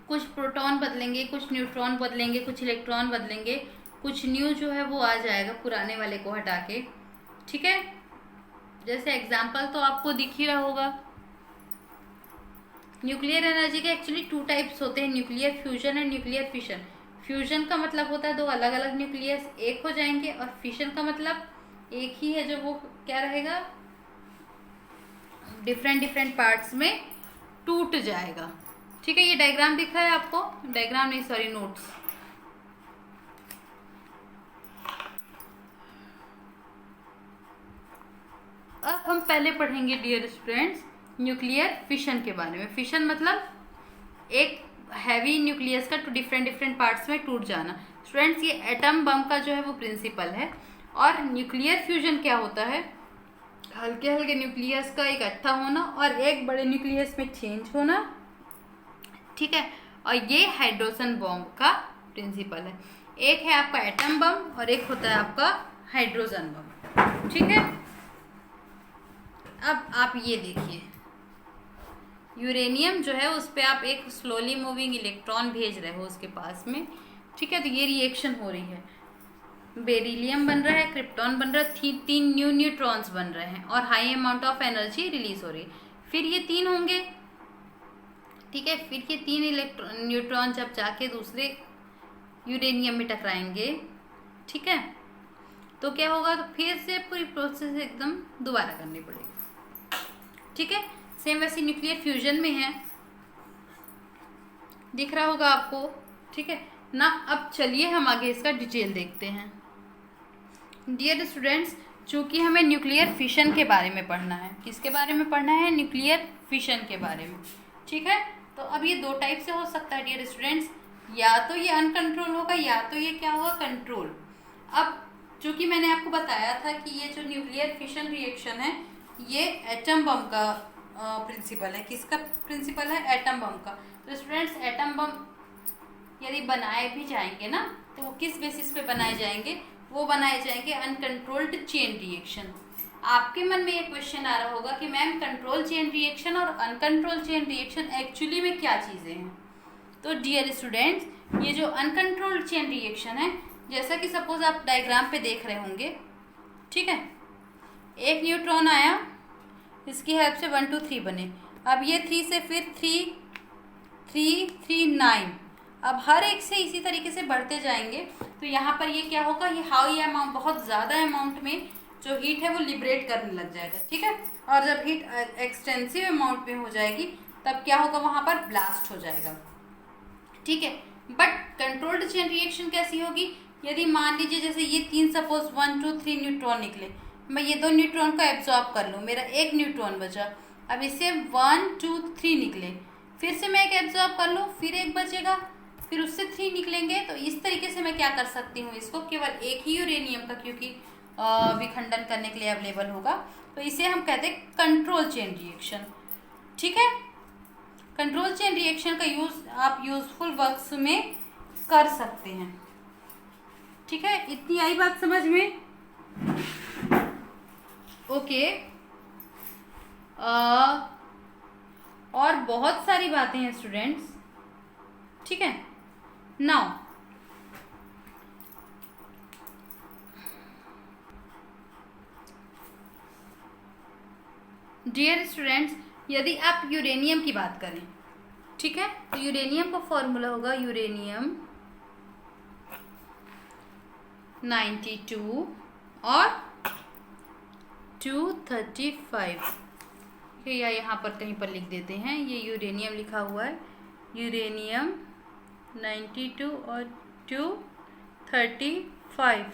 Speaker 1: कुछ प्रोटॉन बदलेंगे, कुछ न्यूट्रॉन बदलेंगे, कुछ इलेक्ट्रॉन बदलेंगे, कुछ न्यू जो है वो आ जाएगा पुराने वाले को हटा के, ठीक है। जैसे एग्जाम्पल तो आपको दिख ही रहा होगा। न्यूक्लियर एनर्जी के एक्चुअली 2 टाइप्स होते हैं, nuclear fusion and nuclear fission. Fusion का मतलब होता है 2 अलग अलग न्यूक्लियस एक हो जाएंगे, और फिशन का मतलब एक ही है जो वो क्या रहेगा, डिफरेंट पार्ट्स में टूट जाएगा, ठीक है। ये डायग्राम दिख रहा है आपको, डायग्राम नहीं सॉरी नोट्स। अब हम पहले पढ़ेंगे डियर स्टूडेंट्स न्यूक्लियर फिशन के बारे में। फिशन मतलब एक हैवी न्यूक्लियस का डिफरेंट पार्ट्स में टूट जाना। स्टूडेंट्स ये एटम बम का जो है वो प्रिंसिपल है। और न्यूक्लियर फ्यूजन क्या होता है? हल्के हल्के न्यूक्लियस का इकट्ठा होना और एक बड़े न्यूक्लियस में चेंज होना, ठीक है। और ये हाइड्रोजन बॉम्ब का प्रिंसिपल है। एक है आपका एटम बम और एक होता है आपका हाइड्रोजन बम, ठीक है। अब आप ये देखिए, यूरेनियम जो है उस पर आप एक स्लोली मूविंग इलेक्ट्रॉन भेज रहे हो उसके पास में, ठीक है। तो ये रिएक्शन हो रही है, बेरिलियम बन रहा है, क्रिप्टॉन बन रहा है, 3 न्यू न्यूट्रॉन्स बन रहे हैं और high amount of energy release हो रही है। फिर ये 3 होंगे, ठीक है। फिर ये 3 इलेक्ट्रॉन न्यूट्रॉन जब जाके दूसरे यूरेनियम में टकराएंगे, ठीक है, तो क्या होगा? तो फिर से पूरी प्रोसेस एकदम दोबारा करनी पड़ेगी, ठीक है। सेम वैसे न्यूक्लियर फ्यूजन में है, दिख रहा होगा आपको, ठीक है ना। अब चलिए हम आगे इसका डिटेल देखते हैं। डियर स्टूडेंट्स, चूंकि हमें न्यूक्लियर फिशन के बारे में पढ़ना है, किसके बारे में पढ़ना है? न्यूक्लियर फिशन के बारे में, ठीक है। तो अब ये 2 टाइप से हो सकता है डियर स्टूडेंट्स, या तो ये अनकंट्रोल होगा या तो ये क्या होगा? कंट्रोल। अब चूंकि मैंने आपको बताया था कि ये जो न्यूक्लियर फिशन रिएक्शन है ये एटम बम का प्रिंसिपल है। किसका प्रिंसिपल है? एटम बम का। तो स्टूडेंट्स, एटम बम यदि बनाए भी जाएंगे ना, तो वो किस बेसिस पे बनाए जाएंगे? वो बनाए जाएंगे अनकंट्रोल्ड चेन रिएक्शन। आपके मन में ये क्वेश्चन आ रहा होगा कि मैम कंट्रोल चेन रिएक्शन और अनकंट्रोल चेन रिएक्शन एक्चुअली में क्या चीज़ें हैं? तो डियर स्टूडेंट्स, ये जो अनकंट्रोल्ड चेन रिएक्शन है, जैसा कि सपोज आप डायग्राम पे देख रहे होंगे, ठीक है, एक न्यूट्रॉन आया, इसकी हेल्प से 1 2 3 बने। अब ये 3 से फिर 3 3 3 9, अब हर एक से इसी तरीके से बढ़ते जाएंगे। तो यहाँ पर ये क्या होगा? ये हाई अमाउंट, बहुत ज़्यादा अमाउंट में जो हीट है वो लिबरेट करने लग जाएगा, ठीक है। और जब हीट एक्सटेंसिव अमाउंट में हो जाएगी तब क्या होगा? वहाँ पर ब्लास्ट हो जाएगा, ठीक है। बट कंट्रोल्ड चेन रिएक्शन कैसी होगी? यदि मान लीजिए जैसे ये 3 सपोज 1 2 3 न्यूट्रॉन निकले, मैं ये 2 न्यूट्रॉन को एब्जॉर्ब कर लूँ, मेरा 1 न्यूट्रॉन बचा। अब इससे 1 2 3 निकले, फिर से मैं एक एब्जॉर्ब कर लूँ, फिर एक बचेगा, फिर उससे 3 निकलेंगे। तो इस तरीके से मैं क्या कर सकती हूँ? इसको केवल एक ही यूरेनियम का, क्योंकि विखंडन करने के लिए अवेलेबल होगा, तो इसे हम कहते हैं कंट्रोल चेन रिएक्शन, ठीक है। कंट्रोल चेन रिएक्शन का यूज़ आप यूजफुल वर्क्स में कर सकते हैं, ठीक है, इतनी आई बात समझ में? ओके। और बहुत सारी बातें हैं स्टूडेंट्स, ठीक है। नाउ डियर स्टूडेंट्स, यदि आप यूरेनियम की बात करें, ठीक है, तो यूरेनियम का फॉर्मूला होगा यूरेनियम 92 और 235, या यहाँ पर कहीं पर लिख देते हैं, ये यूरेनियम लिखा हुआ है, यूरेनियम 92 और 235।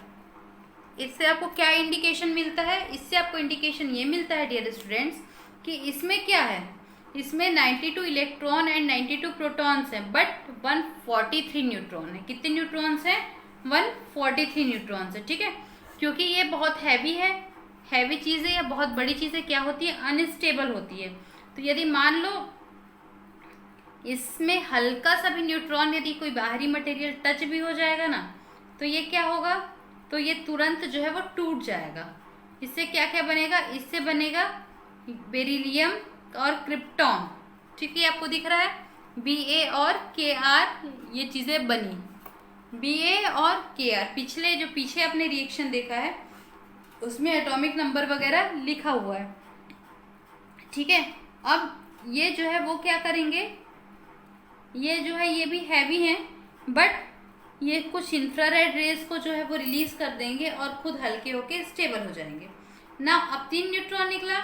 Speaker 1: इससे आपको क्या इंडिकेशन मिलता है? इससे आपको इंडिकेशन ये मिलता है डियर स्टूडेंट्स कि इसमें क्या है, इसमें 92 इलेक्ट्रॉन एंड 92 प्रोटॉन्स हैं, बट 143 न्यूट्रॉन है। कितने न्यूट्रॉन्स हैं? 143 न्यूट्रॉन्स है, ठीक है। क्योंकि ये बहुत हैवी है, हैवी चीज़ें या बहुत बड़ी चीज़ें क्या होती है? अनस्टेबल होती है। तो यदि मान लो इसमें हल्का सा भी न्यूट्रॉन, यदि कोई बाहरी मटेरियल टच भी हो जाएगा ना, तो ये क्या होगा? तो ये तुरंत जो है वो टूट जाएगा। इससे क्या क्या बनेगा? इससे बनेगा बेरिलियम और क्रिप्टॉन, ठीक है, आपको दिख रहा है Ba और Kr, ये चीज़ें बनी Ba और Kr। पिछले जो पीछे आपने रिएक्शन देखा है उसमें एटॉमिक नंबर वगैरह लिखा हुआ है, ठीक है। अब ये जो है वो क्या करेंगे, ये जो है ये भी हैवी हैं, बट ये कुछ इंफ्रारेड रेज को जो है वो रिलीज कर देंगे और खुद हल्के होके स्टेबल हो जाएंगे ना। अब 3 न्यूट्रॉन निकला,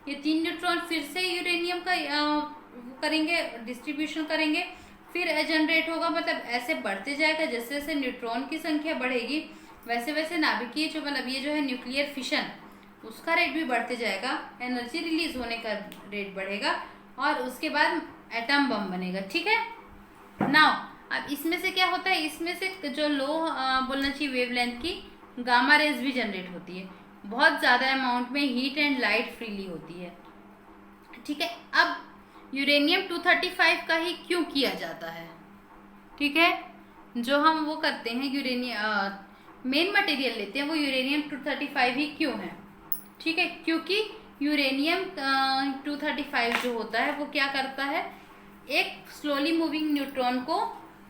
Speaker 1: ये 3 न्यूट्रॉन फिर से यूरेनियम का करेंगे, डिस्ट्रीब्यूशन करेंगे, फिर जनरेट होगा, मतलब ऐसे बढ़ते जाएगा। जैसे जैसे न्यूट्रॉन की संख्या बढ़ेगी वैसे वैसे नाभिकीय जो मतलब ये जो है न्यूक्लियर फिशन, उसका रेट भी बढ़ते जाएगा, एनर्जी रिलीज होने का रेट बढ़ेगा और उसके बाद एटम बम बनेगा, ठीक है। नाउ अब इसमें से क्या होता है, इसमें से जो लो बोलना चाहिए वेवलेंथ की गामा रेज भी जनरेट होती है, बहुत ज़्यादा अमाउंट में हीट एंड लाइट फ्रीली होती है, ठीक है। अब यूरेनियम 235 का ही क्यों किया जाता है, ठीक है, जो हम वो करते हैं यूरेनियम मेन मटेरियल लेते हैं वो यूरेनियम 235 ही क्यों है, ठीक है। क्योंकि यूरेनियम 235 जो होता है वो क्या करता है, एक स्लोली मूविंग न्यूट्रॉन को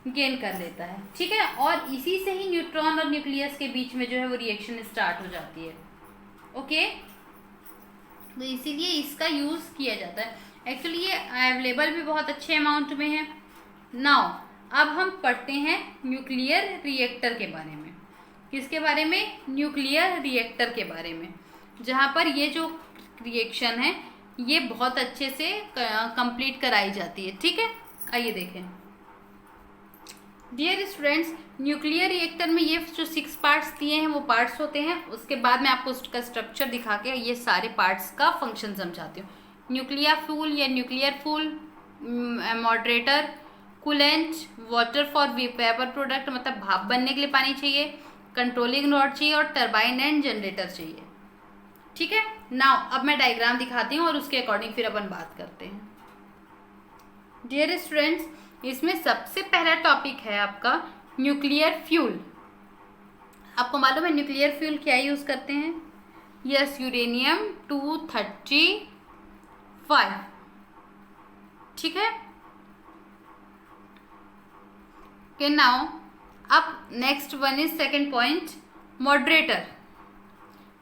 Speaker 1: गेन कर लेता है, ठीक है, और इसी से ही न्यूट्रॉन और न्यूक्लियस के बीच में जो है वो रिएक्शन स्टार्ट हो जाती है, ओके। तो इसीलिए इसका यूज़ किया जाता है। एक्चुअली ये अवेलेबल भी बहुत अच्छे अमाउंट में है। नाउ अब हम पढ़ते हैं न्यूक्लियर रिएक्टर के बारे में। किसके बारे में? न्यूक्लियर रिएक्टर के बारे में, जहाँ पर ये जो रिएक्शन है ये बहुत अच्छे से कंप्लीट कराई जाती है, ठीक है। आइए देखें डियर स्टूडेंट्स, न्यूक्लियर रिएक्टर में ये जो 6 पार्ट्स दिए हैं वो पार्ट्स होते हैं। उसके बाद मैं आपको उसका स्ट्रक्चर दिखा के ये सारे पार्ट्स का फंक्शन समझाती हूँ। न्यूक्लियर फ्यूल या nuclear fuel, moderator, coolant, water for vapour product, मतलब भाप बनने के लिए पानी चाहिए, कंट्रोलिंग रॉड चाहिए और टरबाइन एंड जनरेटर चाहिए, ठीक है। नाउ अब मैं डायग्राम दिखाती हूँ और उसके अकॉर्डिंग फिर अपन बात करते हैं। डियर स्टूडेंट्स, इसमें सबसे पहला टॉपिक है आपका न्यूक्लियर फ्यूल। आपको मालूम है न्यूक्लियर फ्यूल क्या यूज़ करते हैं? यस, यूरेनियम 235, ठीक है। ओके, नाउ अब next one is second point, moderator.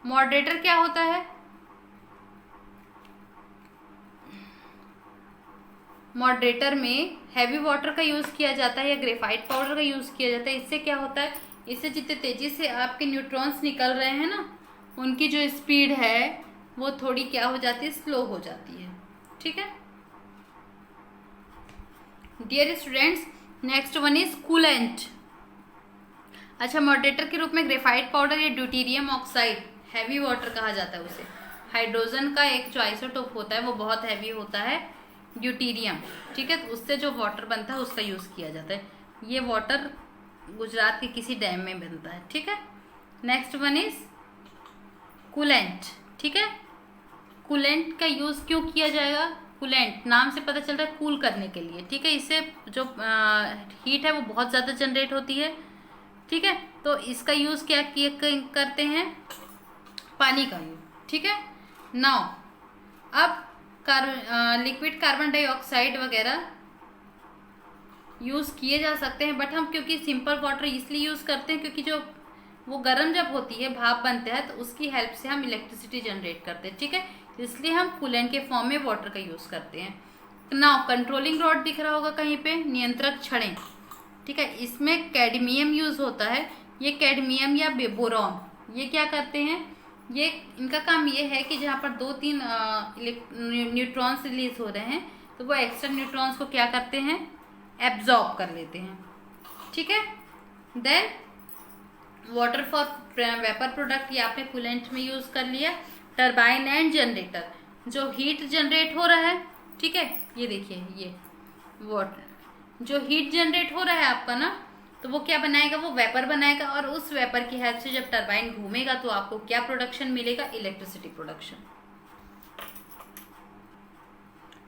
Speaker 1: Moderator क्या होता है? मॉडरेटर में हैवी वाटर का यूज़ किया जाता है या ग्रेफाइट पाउडर का यूज़ किया जाता है। इससे क्या होता है, इससे जितने तेज़ी से आपके न्यूट्रॉन्स निकल रहे हैं ना, उनकी जो स्पीड है वो थोड़ी क्या हो जाती है, स्लो हो जाती है, ठीक है। Dear students, next one is coolant. अच्छा, मॉडरेटर के रूप में ग्रेफाइट पाउडर या ड्यूटेरियम ऑक्साइड, हैवी वाटर कहा जाता है उसे। हाइड्रोजन का एक जो आइसोटोप होता है वो बहुत हैवी होता है, ड्यूटेरियम, ठीक है। तो उससे जो वाटर बनता है उसका यूज़ किया जाता है। ये वाटर गुजरात के किसी डैम में बनता है, ठीक है। नेक्स्ट वन इज कूलेंट, ठीक है। कूलेंट का यूज़ क्यों किया जाएगा? कूलेंट नाम से पता चलता है कूल करने के लिए, ठीक है। इससे जो हीट है वो बहुत ज़्यादा जनरेट होती है, ठीक है, तो इसका यूज़ क्या करते हैं, पानी का यूज। ठीक है, नाउ अब लिक्विड कार्बन डाइऑक्साइड वगैरह यूज़ किए जा सकते हैं, बट हम क्योंकि सिंपल वाटर इसलिए यूज़ करते हैं क्योंकि जो वो गर्म जब होती है, भाप बनता है, तो उसकी हेल्प से हम इलेक्ट्रिसिटी जनरेट करते हैं। ठीक है, इसलिए हम कूलेंट के फॉर्म में वाटर का यूज़ करते हैं। नाउ कंट्रोलिंग रॉड दिख रहा होगा कहीं पे, नियंत्रक छड़ें। ठीक है, इसमें कैडमियम यूज़ होता है। ये कैडमियम या बोरॉन, ये क्या करते हैं, ये इनका काम ये है कि जहाँ पर 2-3 न्यूट्रॉन्स रिलीज हो रहे हैं, तो वो एक्स्ट्रा न्यूट्रॉन्स को क्या करते हैं, एब्जॉर्ब कर लेते हैं। ठीक है, then water for vapour product, ये आपने कूलेंट में यूज कर लिया। टरबाइन एंड जनरेटर, जो हीट जनरेट हो रहा है, ठीक है, ये देखिए, ये वाटर जो हीट जनरेट हो रहा है आपका ना, तो वो क्या बनाएगा, वो वेपर बनाएगा, और उस वेपर की हेल्प से जब टरबाइन घूमेगा तो आपको क्या प्रोडक्शन मिलेगा, electricity production.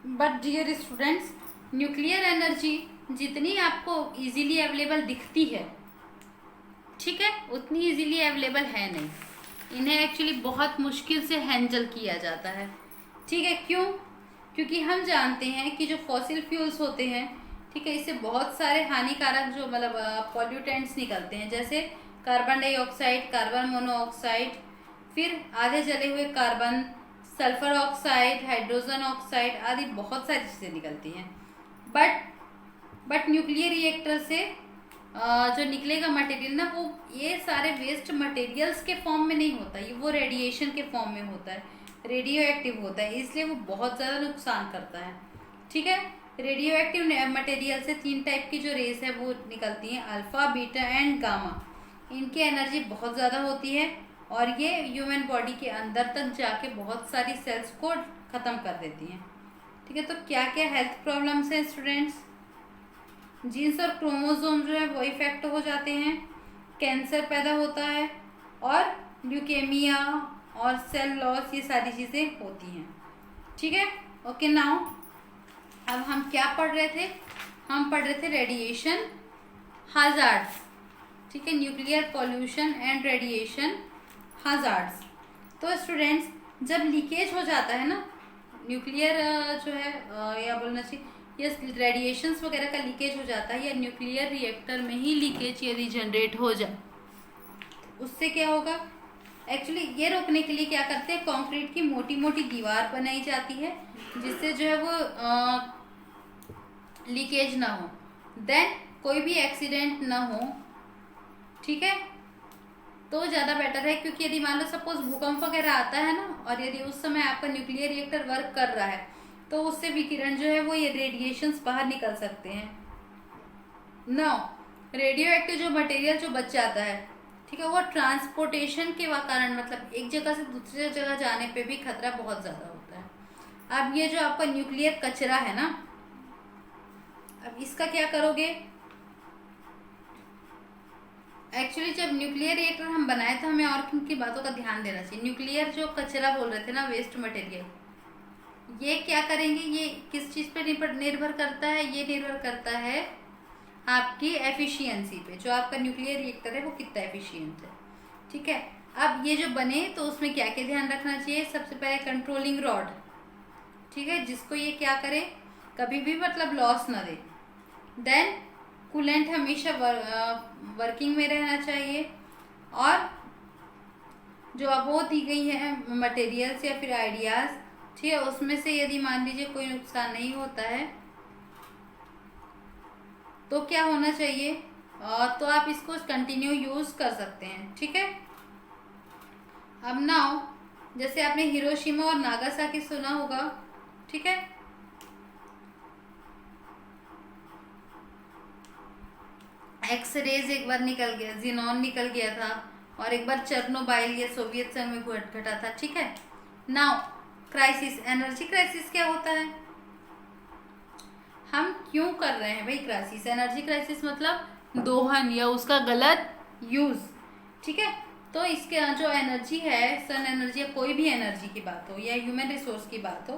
Speaker 1: But dear students, nuclear energy जितनी आपको इजीली अवेलेबल दिखती है, ठीक है, उतनी इजीली अवेलेबल है नहीं। इन्हें एक्चुअली बहुत मुश्किल से हैंडल किया जाता है। ठीक है, क्यों? क्योंकि हम जानते हैं कि जो फॉसिल फ्यूल्स होते हैं, ठीक है, इससे बहुत सारे हानिकारक जो मतलब पॉल्यूटेंट्स निकलते हैं, जैसे कार्बन डाइऑक्साइड, कार्बन मोनोऑक्साइड, फिर आधे जले हुए carbon, sulphur oxide, hydrogen oxide आदि बहुत सारी चीज़ें निकलती हैं। बट न्यूक्लियर रिएक्टर से जो निकलेगा मटेरियल ना, वो ये सारे वेस्ट मटेरियल्स के फॉर्म में नहीं होता, ये वो रेडिएशन के फॉर्म में होता है, रेडियो एक्टिव होता है, इसलिए वो बहुत ज़्यादा नुकसान करता है। ठीक है, रेडियो एक्टिव मटेरियल से 3 टाइप की जो रेस है वो निकलती हैं, अल्फा, बीटा एंड गामा। इनकी एनर्जी बहुत ज़्यादा होती है और ये ह्यूमन बॉडी के अंदर तक जाके बहुत सारी सेल्स को ख़त्म कर देती हैं। ठीक है, तो क्या क्या हेल्थ प्रॉब्लम्स हैं स्टूडेंट्स? जीन्स और क्रोमोसोम जो है वो इफेक्ट हो जाते हैं, कैंसर पैदा होता है, और ल्यूकेमिया और सेल लॉस, ये सारी चीज़ें होती हैं। ठीक है, ओके, नाउ अब हम क्या पढ़ रहे थे? हम पढ़ रहे थे रेडिएशन हजार्ड्स। ठीक है, nuclear pollution and radiation hazards. तो स्टूडेंट्स, जब लीकेज हो जाता है ना, न्यूक्लियर जो है या बोलना चाहिए, ये रेडिएशंस वगैरह का लीकेज हो जाता है, या न्यूक्लियर रिएक्टर में ही लीकेज यदि जनरेट हो जाए, उससे क्या होगा? एक्चुअली ये रोकने के लिए क्या करते हैं, कंक्रीट की मोटी मोटी दीवार बनाई जाती है, जिससे जो है वो लीकेज ना हो, देन कोई भी एक्सीडेंट ना हो। ठीक है, तो ज़्यादा बेटर है, क्योंकि यदि मान लो सपोज भूकंप वगैरह आता है ना, और यदि उस समय आपका न्यूक्लियर रिएक्टर वर्क कर रहा है, तो उससे विकिरण जो है वो ये रेडिएशंस बाहर निकल सकते हैं। नो, रेडियो एक्टिव जो मटेरियल जो बच जाता है, ठीक है, वो ट्रांसपोर्टेशन के कारण, मतलब एक जगह से दूसरी जगह जाने पे भी खतरा बहुत ज़्यादा होता है। अब ये जो आपका न्यूक्लियर कचरा है ना, अब इसका क्या करोगे? एक्चुअली जब न्यूक्लियर रिएक्टर हम बनाए तो हमें और किन की बातों का ध्यान देना चाहिए। न्यूक्लियर जो कचरा बोल रहे थे ना, वेस्ट मटेरियल, ये क्या करेंगे, ये किस चीज़ पे निर्भर करता है? ये निर्भर करता है आपकी एफिशिएंसी पे, जो आपका न्यूक्लियर रिएक्टर है वो कितना एफिशिएंट है। ठीक है, अब ये जो बने तो उसमें क्या क्या ध्यान रखना चाहिए? सबसे पहले कंट्रोलिंग रॉड, ठीक है, जिसको ये क्या करे, कभी भी मतलब लॉस ना दे। देन कूलेंट हमेशा वर्किंग में रहना चाहिए, और जो अब वो दी गई है मटेरियल्स या फिर आइडियाज़, ठीक है, उसमें से यदि मान लीजिए कोई नुकसान नहीं होता है तो क्या होना चाहिए, तो आप इसको कंटिन्यू यूज़ कर सकते हैं। ठीक है, अब नाउ जैसे आपने हिरोशिमा और नागासाकी सुना होगा, ठीक है, एक्स रेज एक बार निकल गया, जिनॉन निकल गया था, और एक बार चेर्नोबाइल या सोवियत संघ में घटा था। ठीक है, नाउ क्राइसिस, एनर्जी क्राइसिस क्या होता है? हम क्यों कर रहे हैं भाई क्राइसिस? एनर्जी क्राइसिस मतलब दोहन या उसका गलत यूज। ठीक है, तो इसके जो एनर्जी है, सन एनर्जी या कोई भी एनर्जी की बात हो या ह्यूमन रिसोर्स की बात हो,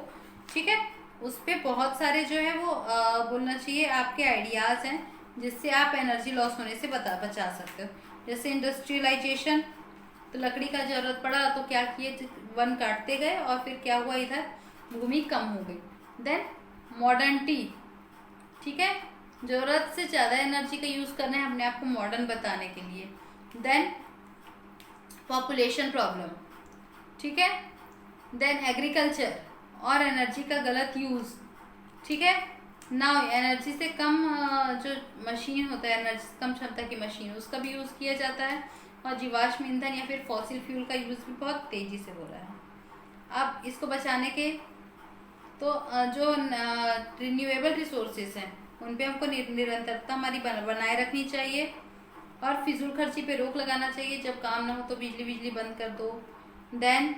Speaker 1: ठीक है, उस पर बहुत सारे जो है वो बोलना चाहिए आपके आइडियाज़ हैं, जिससे आप एनर्जी लॉस होने से बचा सकते हो। जैसे इंडस्ट्रियलाइजेशन, तो लकड़ी का जरूरत पड़ा तो क्या किए, वन काटते गए और फिर क्या हुआ, इधर भूमि कम हो गई। देन मॉडर्निटी, ठीक है, जरूरत से ज़्यादा एनर्जी का यूज़ करना है अपने आप को मॉडर्न बताने के लिए। देन पॉपुलेशन प्रॉब्लम, ठीक है। देन एग्रीकल्चर और एनर्जी का गलत यूज़, ठीक है। नाउ एनर्जी से कम जो मशीन होता है, एनर्जी से कम क्षमता की मशीन, उसका भी यूज़ किया जाता है। और जीवाश्म ईंधन या फिर फॉसिल फ्यूल का यूज़ भी बहुत तेज़ी से हो रहा है। अब इसको बचाने के तो जो रिन्यूएबल रिसोर्सेज हैं उन पे हमको निरंतरता हमारी बनाए रखनी चाहिए और फिजूल खर्ची पे रोक लगाना चाहिए। जब काम ना हो तो बिजली बंद कर दो। देन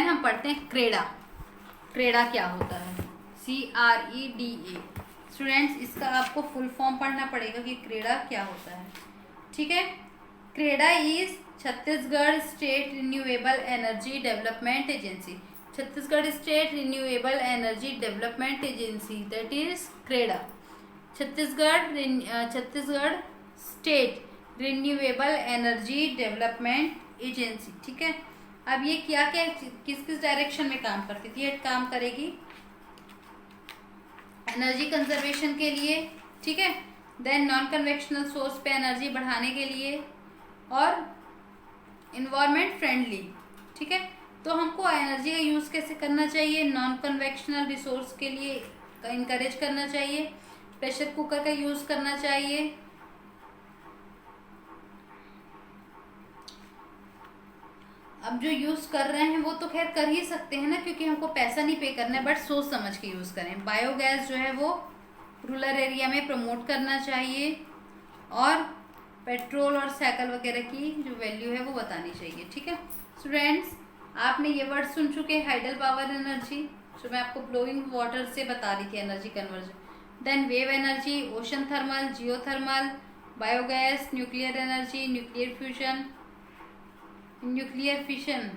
Speaker 1: हम पढ़ते हैं क्रेडा। क्रेडा क्या होता है, CREDA। स्टूडेंट्स, इसका आपको फुल फॉर्म पढ़ना पड़ेगा कि क्रेडा क्या होता है, ठीक है। CREDA is Chhattisgarh state renewable energy development agency. Chhattisgarh state renewable energy development agency, that is CREDA. Chhattisgarh state renewable energy development agency, ठीक है। अब ये क्या क्या किस डायरेक्शन में काम करती थी, ये काम करेगी एनर्जी कंजर्वेशन के लिए, ठीक है। देन नॉन कन्वेक्शनल सोर्स पे एनर्जी बढ़ाने के लिए और इन्वायरमेंट फ्रेंडली, ठीक है। तो हमको एनर्जी का यूज़ कैसे करना चाहिए, नॉन कन्वेक्शनल रिसोर्स के लिए इनकरेज करना चाहिए, प्रेशर कुकर का यूज़ करना चाहिए। अब जो यूज़ कर रहे हैं वो तो खैर कर ही सकते हैं ना, क्योंकि हमको पैसा नहीं पे करना है, बट सोच समझ के यूज़ करें। बायोगैस जो है वो रूरल एरिया में प्रमोट करना चाहिए और पेट्रोल और साइकिल वगैरह की जो वैल्यू है वो बतानी चाहिए, ठीक है। स्टूडेंट्स, आपने ये वर्ड सुन चुके हैं, हाइडल पावर एनर्जी, जो मैं आपको फ्लोइंग वाटर से बता रही थी energy conversion. Then wave energy, ocean thermal, geothermal, biogas, nuclear energy, nuclear fission,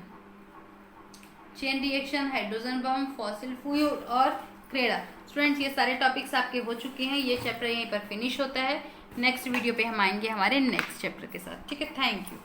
Speaker 1: chain reaction, hydrogen bomb, fossil fuel और क्रेडा। स्टूडेंट्स, ये सारे टॉपिक्स आपके हो चुके हैं। ये चैप्टर यहीं पर फिनिश होता है। नेक्स्ट वीडियो पे हम आएंगे हमारे नेक्स्ट चैप्टर के साथ, ठीक है। Thank you.